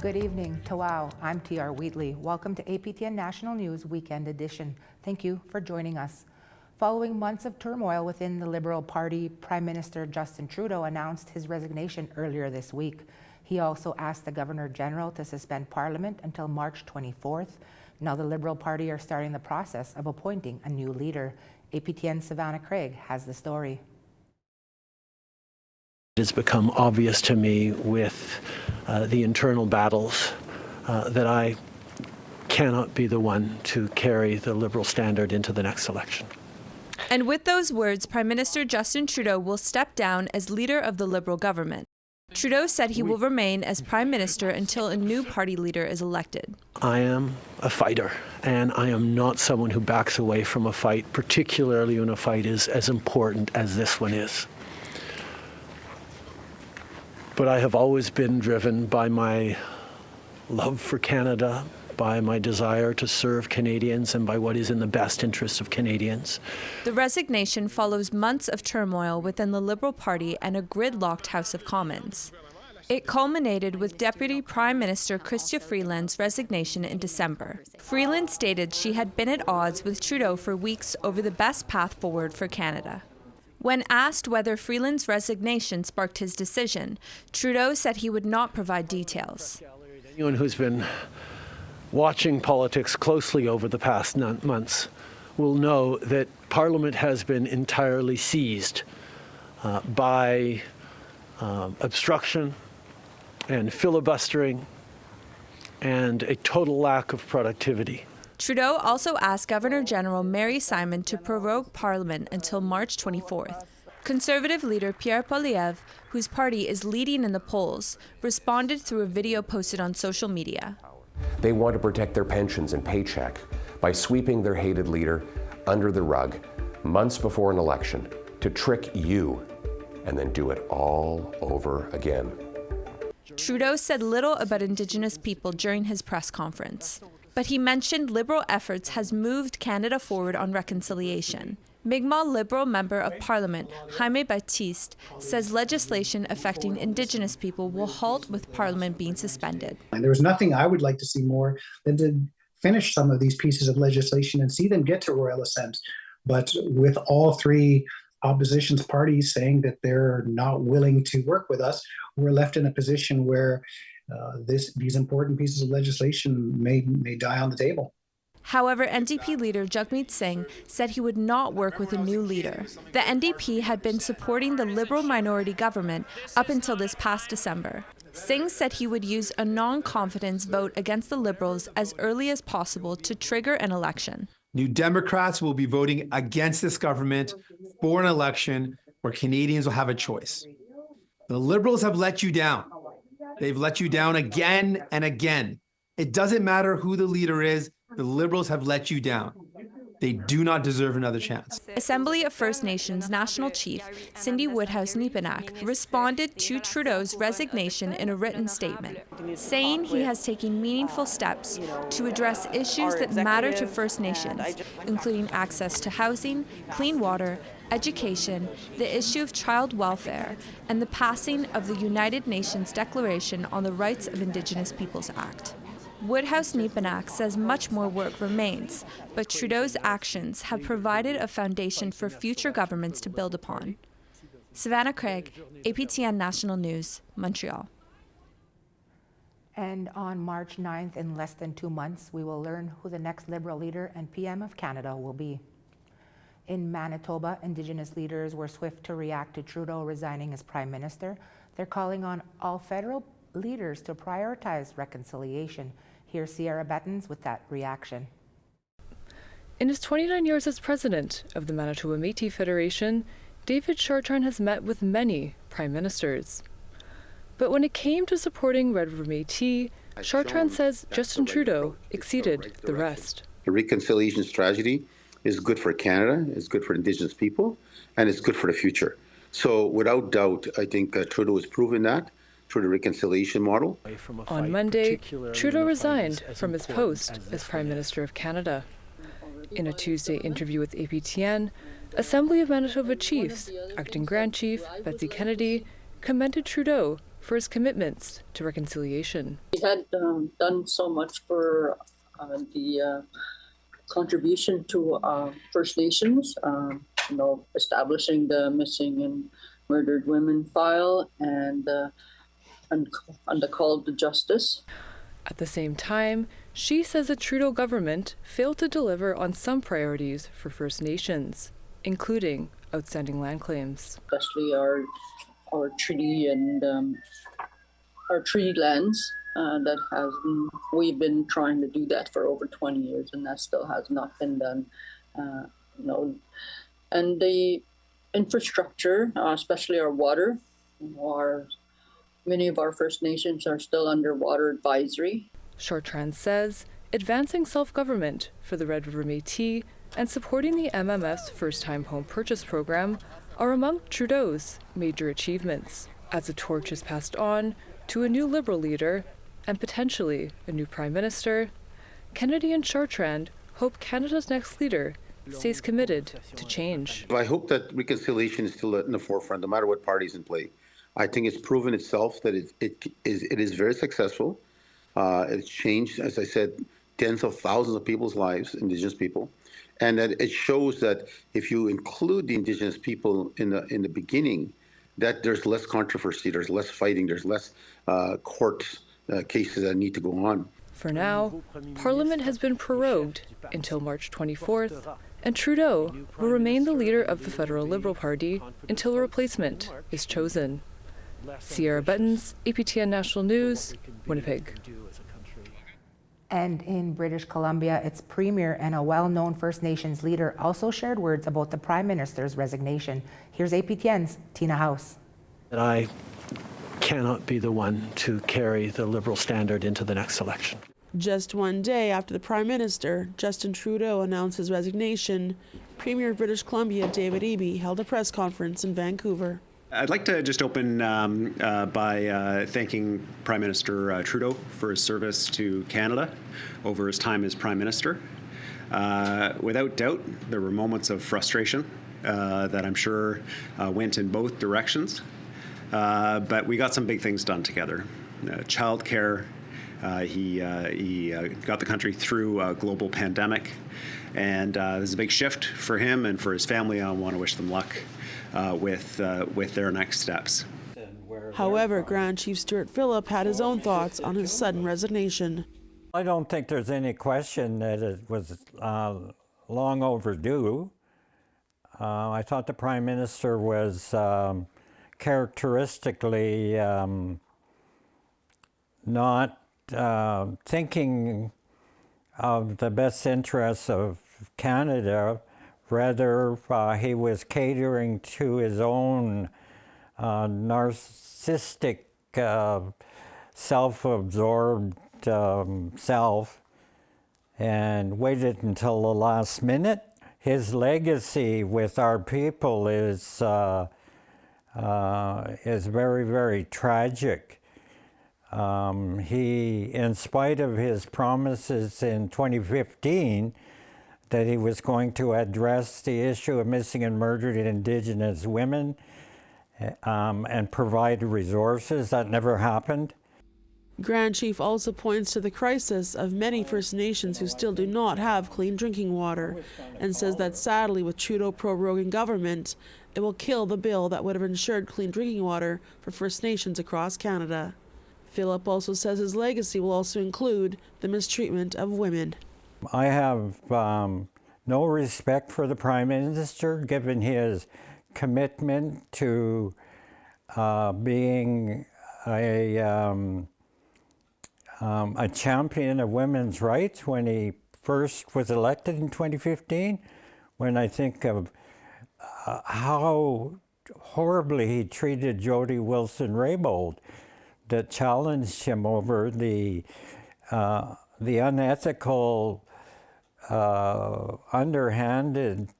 Good evening, Tawau. I'm TR Wheatley. Welcome to APTN National News Weekend Edition. Thank you for joining us. Following months of turmoil within the Liberal Party, Prime Minister Justin Trudeau announced his resignation earlier this week. He also asked the Governor-General to suspend Parliament until March 24th. Now the Liberal Party are starting the process of appointing a new leader. APTN Savannah Craig has the story. It has become obvious to me with the internal battles that I cannot be the one to carry the Liberal standard into the next election. And with those words, Prime Minister Justin Trudeau will step down as leader of the Liberal government. Trudeau said he will remain as Prime Minister until a new party leader is elected. I am a fighter, and I am not someone who backs away from a fight, particularly when a fight is as important as this one is. But I have always been driven by my love for Canada, by my desire to serve Canadians, and by what is in the best interest of Canadians. The resignation follows months of turmoil within the Liberal Party and a gridlocked House of Commons. It culminated with Deputy Prime Minister Chrystia Freeland's resignation in December. Freeland stated she had been at odds with Trudeau for weeks over the best path forward for Canada. When asked whether Freeland's resignation sparked his decision, Trudeau said he would not provide details. Anyone who's been watching politics closely over the past months will know that Parliament has been entirely seized by obstruction and filibustering and a total lack of productivity. Trudeau also asked Governor-General Mary Simon to prorogue Parliament until March 24th. Conservative leader Pierre Poilievre, whose party is leading in the polls, responded through a video posted on social media. They want to protect their pensions and paycheck by sweeping their hated leader under the rug months before an election to trick you and then do it all over again. Trudeau said little about Indigenous people during his press conference, but he mentioned Liberal efforts has moved Canada forward on reconciliation. Mi'kmaq Liberal Member of Parliament Jaime Baptiste says legislation affecting Indigenous people will halt with Parliament being suspended. And there was nothing I would like to see more than to finish some of these pieces of legislation and see them get to royal assent. But with all three opposition parties saying that they're not willing to work with us, we're left in a position where these important pieces of legislation may die on the table. However, NDP leader Jagmeet Singh said he would not work with a new leader. The NDP had been supporting the Liberal minority government up until this past December. Singh said he would use a non-confidence vote against the Liberals as early as possible to trigger an election. New Democrats will be voting against this government for an election where Canadians will have a choice. The Liberals have let you down. They've let you down again and again. It doesn't matter who the leader is, the Liberals have let you down. They do not deserve another chance. Assembly of First Nations National Chief Cindy Woodhouse-Nepenak responded to Trudeau's resignation in a written statement, saying he has taken meaningful steps to address issues that matter to First Nations, including access to housing, clean water, education, the issue of child welfare, and the passing of the United Nations Declaration on the Rights of Indigenous Peoples Act. Woodhouse-Nepenak says much more work remains, but Trudeau's actions have provided a foundation for future governments to build upon. Savannah Craig, APTN National News, Montreal. And on March 9th, in less than 2 months, we will learn who the next Liberal leader and PM of Canada will be. In Manitoba, Indigenous leaders were swift to react to Trudeau resigning as Prime Minister. They're calling on all federal leaders to prioritize reconciliation. Here's Sierra Bettens with that reaction. In his 29 years as president of the Manitoba Métis Federation, David Chartrand has met with many prime ministers. But when it came to supporting Red River Métis, Chartrand says Justin Trudeau exceeded the rest. The reconciliation strategy is good for Canada, it's good for Indigenous people, and it's good for the future. So without doubt, I think Trudeau has proven that through the reconciliation model. On Monday, Trudeau resigned from his post as Prime Minister of Canada. In a Tuesday interview with APTN, Assembly of Manitoba Chiefs, Acting Grand Chief Betsy Kennedy commended Trudeau for his commitments to reconciliation. He had done so much for the contribution to First Nations, establishing the missing and murdered women file and the call to justice. At the same time, she says the Trudeau government failed to deliver on some priorities for First Nations, including outstanding land claims. Especially our treaty and our treaty lands we've been trying to do that for over 20 years, and that still has not been done. And the infrastructure, especially our water, many of our First Nations are still under water advisory. Chartrand says advancing self-government for the Red River Métis and supporting the MMF's first-time home purchase program are among Trudeau's major achievements, as the torch is passed on to a new Liberal leader and potentially a new Prime Minister. Kennedy and Chartrand hope Canada's next leader stays committed to change. I hope that reconciliation is still in the forefront, no matter what party is in play. I think it's proven itself that it is very successful. It's changed, as I said, tens of thousands of people's lives, Indigenous people, and that it shows that if you include the Indigenous people in the beginning, that there's less controversy, there's less fighting, there's less court cases that need to go on. For now, Parliament has been prorogued until March 24th, and Trudeau will remain the leader of the Federal Liberal Party until a replacement is chosen. Sierra Buttons, APTN National News, Winnipeg. And in British Columbia, its premier and a well-known First Nations leader also shared words about the Prime Minister's resignation. Here's APTN's Tina House. I cannot be the one to carry the Liberal standard into the next election. Just one day after the Prime Minister, Justin Trudeau, announced his resignation, Premier of British Columbia David Eby held a press conference in Vancouver. I'd like to just open by thanking Prime Minister Trudeau for his service to Canada over his time as Prime Minister. Without doubt, there were moments of frustration that I'm sure went in both directions, but we got some big things done together. Childcare, he got the country through a global pandemic, and this is a big shift for him and for his family. I want to wish them luck with their next steps. However, Grand Chief Stuart Phillip had his own thoughts on his sudden resignation. I don't think there's any question that it was long overdue. I thought the Prime Minister was characteristically not thinking of the best interests of Canada. Rather, he was catering to his own narcissistic, self-absorbed self, and waited until the last minute. His legacy with our people is very, very tragic. He, in spite of his promises in 2015, that he was going to address the issue of missing and murdered Indigenous women and provide resources. That never happened. Grand Chief also points to the crisis of many First Nations who still do not have clean drinking water, and says that sadly with Trudeau proroguing government, it will kill the bill that would have ensured clean drinking water for First Nations across Canada. Phillip also says his legacy will also include the mistreatment of women. I have no respect for the Prime Minister, given his commitment to being a champion of women's rights when he first was elected in 2015. When I think of how horribly he treated Jody Wilson-Raybould, that challenged him over the unethical, underhanded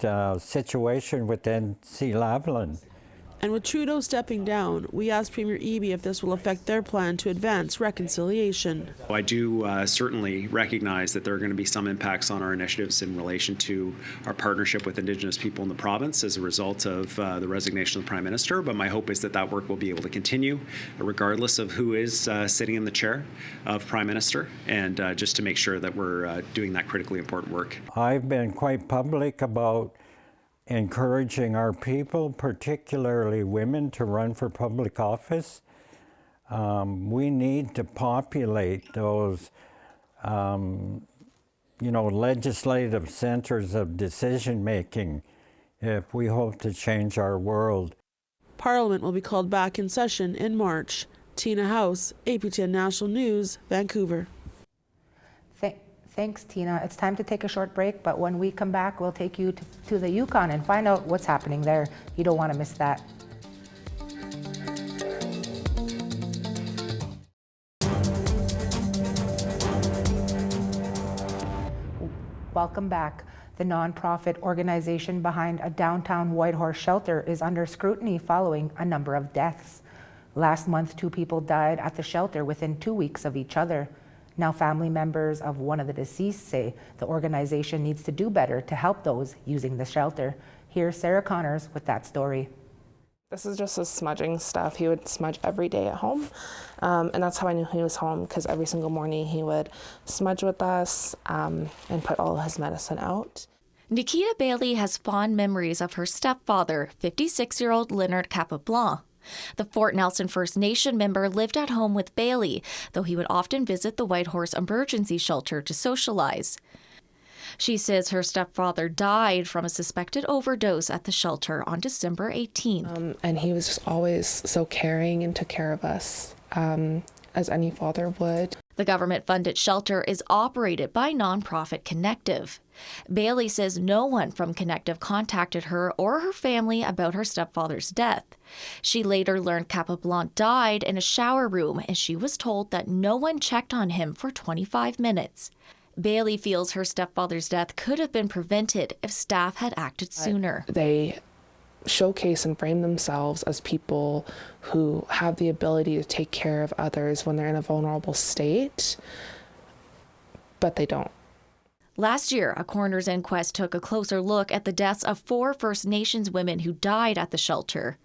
situation with N.C. Lavalin. And with Trudeau stepping down, we asked Premier Eby if this will affect their plan to advance reconciliation. I do certainly recognize that there are going to be some impacts on our initiatives in relation to our partnership with Indigenous people in the province as a result of the resignation of the Prime Minister, but my hope is that that work will be able to continue regardless of who is sitting in the chair of Prime Minister, and just to make sure that we're doing that critically important work. I've been quite public about encouraging our people, particularly women, to run for public office. We need to populate those, legislative centers of decision-making if we hope to change our world. Parliament will be called back in session in March. Tina House, APTN National News, Vancouver. Thanks, Tina. It's time to take a short break, but when we come back, we'll take you to the Yukon and find out what's happening there. You don't want to miss that. Welcome back. The nonprofit organization behind a downtown Whitehorse shelter is under scrutiny following a number of deaths. Last month, 2 people died at the shelter within 2 weeks of each other. Now, family members of one of the deceased say the organization needs to do better to help those using the shelter. Here's Sarah Connors with that story. This is just his smudging stuff. He would smudge every day at home. And that's how I knew he was home, because every single morning he would smudge with us and put all his medicine out. Nikita Bailey has fond memories of her stepfather, 56-year-old Leonard Capablanc. The Fort Nelson First Nation member lived at home with Bailey, though he would often visit the Whitehorse emergency shelter to socialize. She says her stepfather died from a suspected overdose at the shelter on December 18th. And he was just always so caring and took care of us, as any father would. The government-funded shelter is operated by nonprofit Connective. Bailey says no one from Connective contacted her or her family about her stepfather's death. She later learned Capablanc died in a shower room, and she was told that no one checked on him for 25 minutes. Bailey feels her stepfather's death could have been prevented if staff had acted sooner. They showcase and frame themselves as people who have the ability to take care of others when they're in a vulnerable state, but they don't. Last year, a coroner's inquest took a closer look at the deaths of 4 First Nations women who died at the shelter.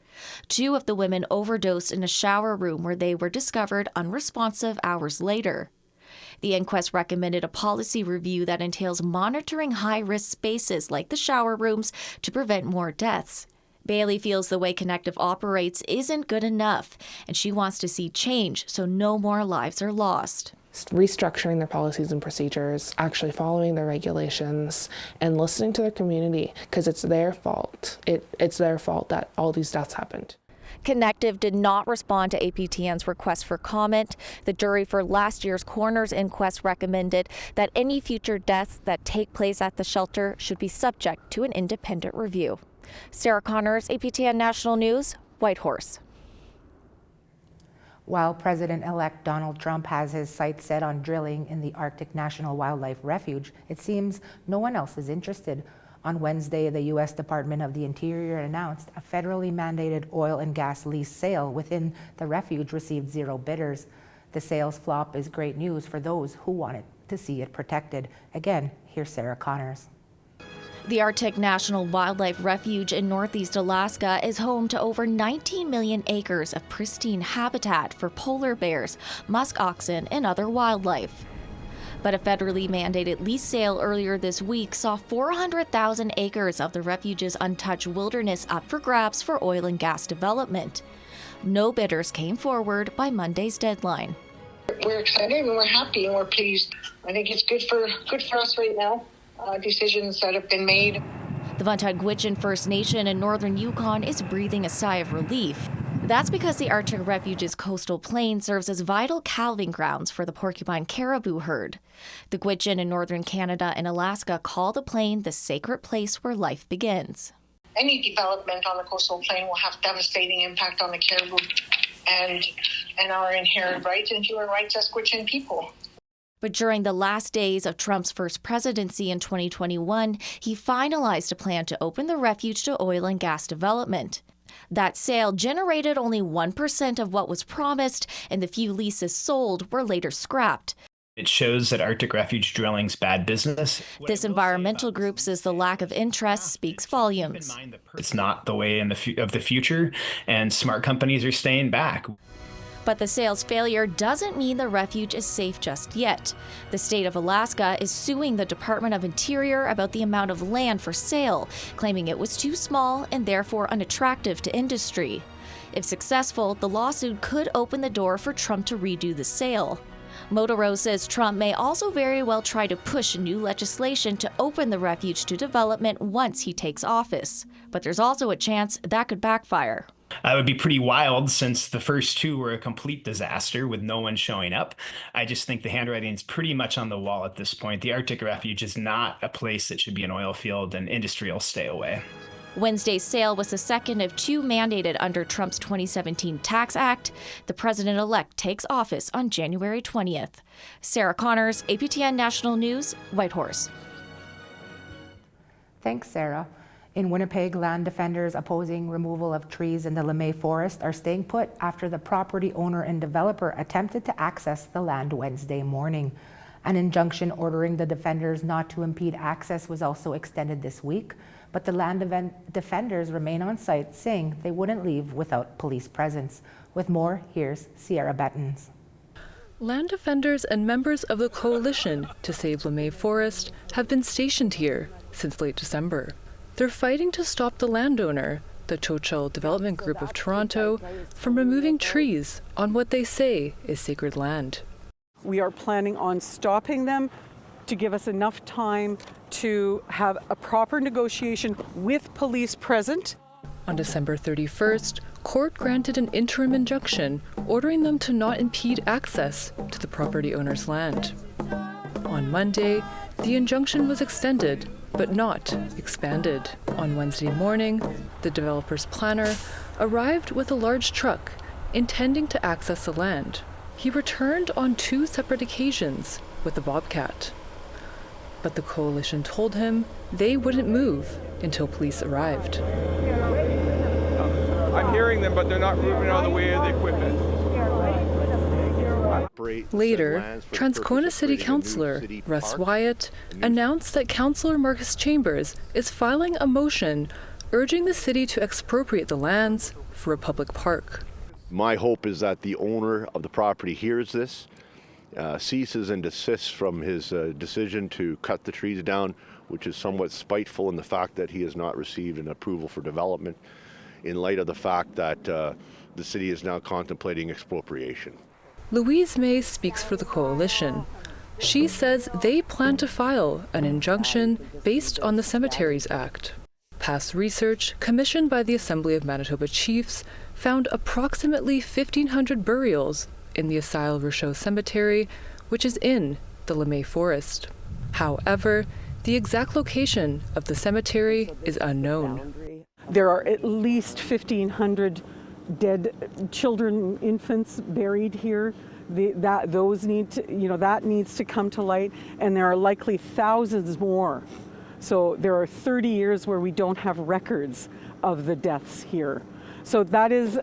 2 of the women overdosed in a shower room where they were discovered unresponsive hours later. The inquest recommended a policy review that entails monitoring high-risk spaces like the shower rooms to prevent more deaths. Bailey feels the way Connective operates isn't good enough, and she wants to see change so no more lives are lost. Restructuring their policies and procedures, actually following their regulations, and listening to their community, because it's their fault. It's their fault that all these deaths happened. Connective did not respond to APTN's request for comment. The jury for last year's coroner's inquest recommended that any future deaths that take place at the shelter should be subject to an independent review. Sarah Connors, APTN National News, Whitehorse. While President-elect Donald Trump has his sights set on drilling in the Arctic National Wildlife Refuge, it seems no one else is interested. On Wednesday, the U.S. Department of the Interior announced a federally mandated oil and gas lease sale within the refuge received 0 bidders. The sales flop is great news for those who wanted to see it protected. Again, here's Sarah Connors. The Arctic National Wildlife Refuge in Northeast Alaska is home to over 19 million acres of pristine habitat for polar bears, musk oxen, and other wildlife. But a federally mandated lease sale earlier this week saw 400,000 acres of the refuge's untouched wilderness up for grabs for oil and gas development. No bidders came forward by Monday's deadline. We're excited and we're happy and we're pleased. I think it's good for us right now. Decisions that have been made. The Vuntag-Gwitchin First Nation in northern Yukon is breathing a sigh of relief. That's because the Arctic Refuge's coastal plain serves as vital calving grounds for the porcupine caribou herd. The Gwitchin in northern Canada and Alaska call the plain the sacred place where life begins. Any development on the coastal plain will have devastating impact on the caribou and our inherent rights and human rights as Gwitchin people. But during the last days of Trump's first presidency in 2021, he finalized a plan to open the refuge to oil and gas development. That sale generated only 1% of what was promised, and the few leases sold were later scrapped. It shows that Arctic refuge drilling's bad business. This environmental group says the lack of interest speaks volumes. It's not the way of the future, and smart companies are staying back. But the sale's failure doesn't mean the refuge is safe just yet. The state of Alaska is suing the Department of Interior about the amount of land for sale, claiming it was too small and therefore unattractive to industry. If successful, the lawsuit could open the door for Trump to redo the sale. Motorola says Trump may also very well try to push new legislation to open the refuge to development once he takes office. But there's also a chance that could backfire. It would be pretty wild since the first two were a complete disaster with no one showing up. I just think the handwriting's pretty much on the wall at this point. The Arctic refuge is not a place that should be an oil field, and industry will stay away. Wednesday's sale was the second of two mandated under Trump's 2017 Tax Act. The president-elect takes office on January 20th. Sarah Connors, APTN National News, Whitehorse. Thanks, Sarah. In Winnipeg, land defenders opposing removal of trees in the Lemoay forest are staying put after the property owner and developer attempted to access the land Wednesday morning. An injunction ordering the defenders not to impede access was also extended this week, but the land defenders remain on site, saying they wouldn't leave without police presence. With more, here's Sierra Bettens. Land defenders and members of the Coalition to Save Lemoay Forest have been stationed here since late December. They're fighting to stop the landowner, the Chochel Development Group of Toronto, from removing trees on what they say is sacred land. We are planning on stopping them to give us enough time to have a proper negotiation with police present. On December 31st, court granted an interim injunction ordering them to not impede access to the property owner's land. On Monday, the injunction was extended, but not expanded. On Wednesday morning, the developer's planner arrived with a large truck intending to access the land. He returned on two separate occasions with a bobcat. But the Coalition told him they wouldn't move until police arrived. I'm hearing them, but they're not moving out of the way of the equipment. Later, Transcona City Councillor Russ Wyatt announced that Councillor Marcus Chambers is filing a motion urging the city to expropriate the lands for a public park. My hope is that the owner of the property hears this, ceases and desists from his decision to cut the trees down, which is somewhat spiteful in the fact that he has not received an approval for development, in light of the fact that the city is now contemplating expropriation. Louise May speaks for the Coalition. She says they plan to file an injunction based on the Cemeteries Act. Past research commissioned by the Assembly of Manitoba Chiefs found approximately 1,500 burials in the Asile Rochelle Cemetery, which is in the Lemoay Forest. However, the exact location of the cemetery is unknown. There are at least 1,500 dead children, infants buried here. That needs to come to light, and there are likely thousands more. So there are 30 years where we don't have records of the deaths here. So that is,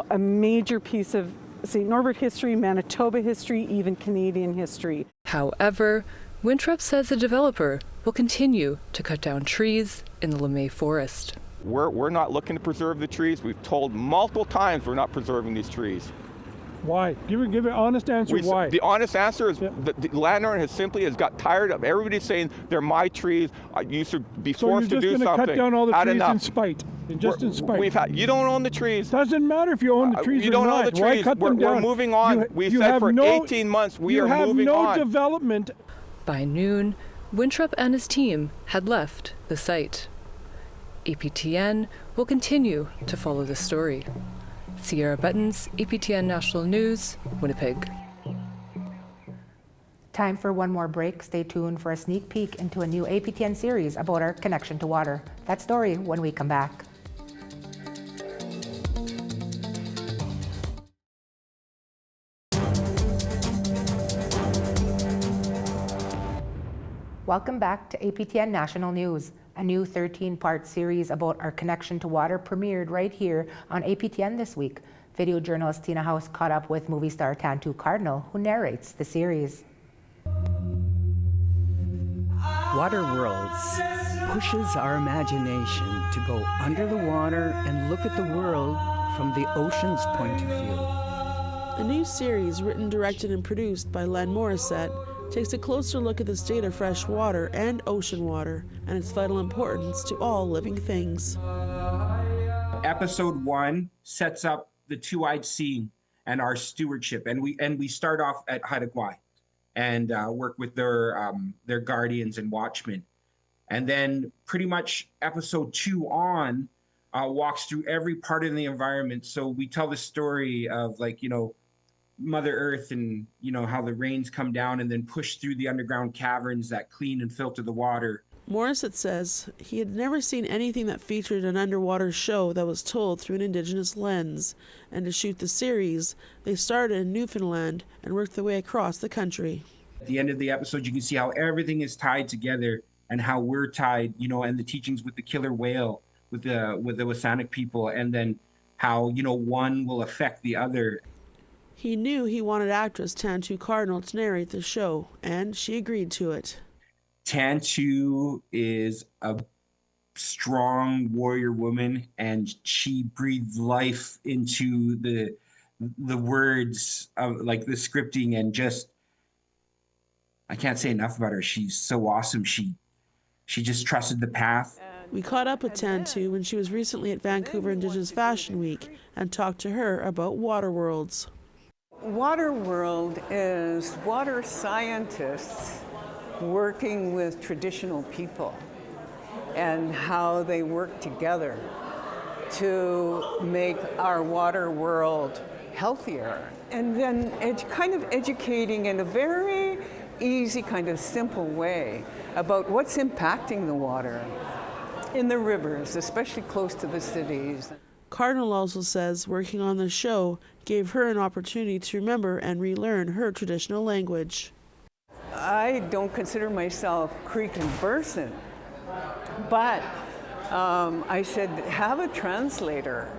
a major piece of St. Norbert history, Manitoba history, even Canadian history. However, Winthrop says the developer will continue to cut down trees in the Lemoay Forest. We're not looking to preserve the trees. We've told multiple times we're not preserving these trees. Why? Give an honest answer. Why? The honest answer is the landowner has got tired of everybody saying they're my trees. You should be forced to do something. So you're just going to cut down all the trees in spite? In spite? You don't own the trees. Doesn't matter if you own the trees or not. You don't own the trees. Why cut them down? We're moving on. We said for 18 months we are moving on. You have no development. By noon, Winthrop and his team had left the site. APTN will continue to follow this story. Sierra Bettens, APTN National News, Winnipeg. Time for one more break. Stay tuned for a sneak peek into a new APTN series about our connection to water. That story when we come back. Welcome back to APTN National News. A new 13-part series about our connection to water premiered right here on APTN this week. Video journalist Tina House caught up with movie star Tantu Cardinal, who narrates the series. Water Worlds pushes our imagination to go under the water and look at the world from the ocean's point of view. A new series written, directed, and produced by Len Morissette takes a closer look at the state of fresh water and ocean water and its vital importance to all living things. Episode 1 sets up the two-eyed sea and our stewardship, and we start off at Haida Gwaii and work with their guardians and watchmen. And then pretty much episode 2 on walks through every part of the environment. So we tell the story of, like, you know, Mother Earth and, you know, how the rains come down and then push through the underground caverns that clean and filter the water. Morissette says he had never seen anything that featured an underwater show that was told through an Indigenous lens. And to shoot the series, they started in Newfoundland and worked their way across the country. At the end of the episode, you can see how everything is tied together and how we're tied, you know, and the teachings with the killer whale, with the Wasanic people, and then how, you know, one will affect the other. He knew he wanted actress Tantu Cardinal to narrate the show, and she agreed to it. Tantu is a strong warrior woman, and she breathed life into the words of, like, the scripting, and just, I can't say enough about her. She's so awesome. She just trusted the path. We caught up with Tantu when she was recently at Vancouver Indigenous Fashion Week and talked to her about Water Worlds. Water World is water scientists working with traditional people and how they work together to make our water world healthier. And then kind of educating in a very easy, kind of simple way about what's impacting the water in the rivers, especially close to the cities. Cardinal also says working on the show gave her an opportunity to remember and relearn her traditional language. I don't consider myself Creek conversant, but I said, have a translator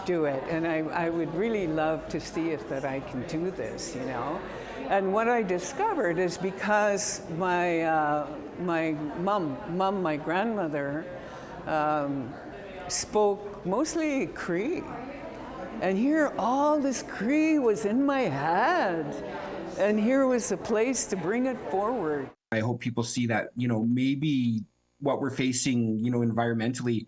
do it, and I would really love to see if that I can do this, you know. And what I discovered is because my my grandmother, spoke mostly Cree. And here all this Cree was in my head. And here was a place to bring it forward. I hope people see that, you know, maybe what we're facing, you know, environmentally,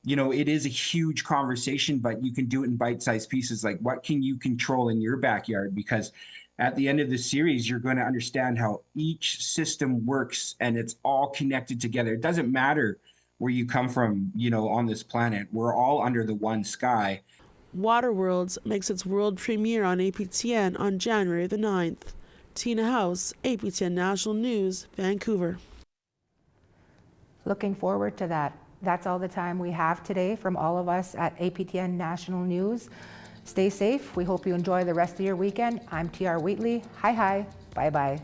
you know, it is a huge conversation, but you can do it in bite-sized pieces. Like, what can you control in your backyard? Because at the end of the series, you're going to understand how each system works and it's all connected together. It doesn't matter where you come from, you know, on this planet. We're all under the one sky. Water Worlds makes its world premiere on APTN on January the 9th. Tina House, APTN National News, Vancouver. Looking forward to that. That's all the time we have today from all of us at APTN National News. Stay safe. We hope you enjoy the rest of your weekend. I'm TR Wheatley. Hi, bye-bye.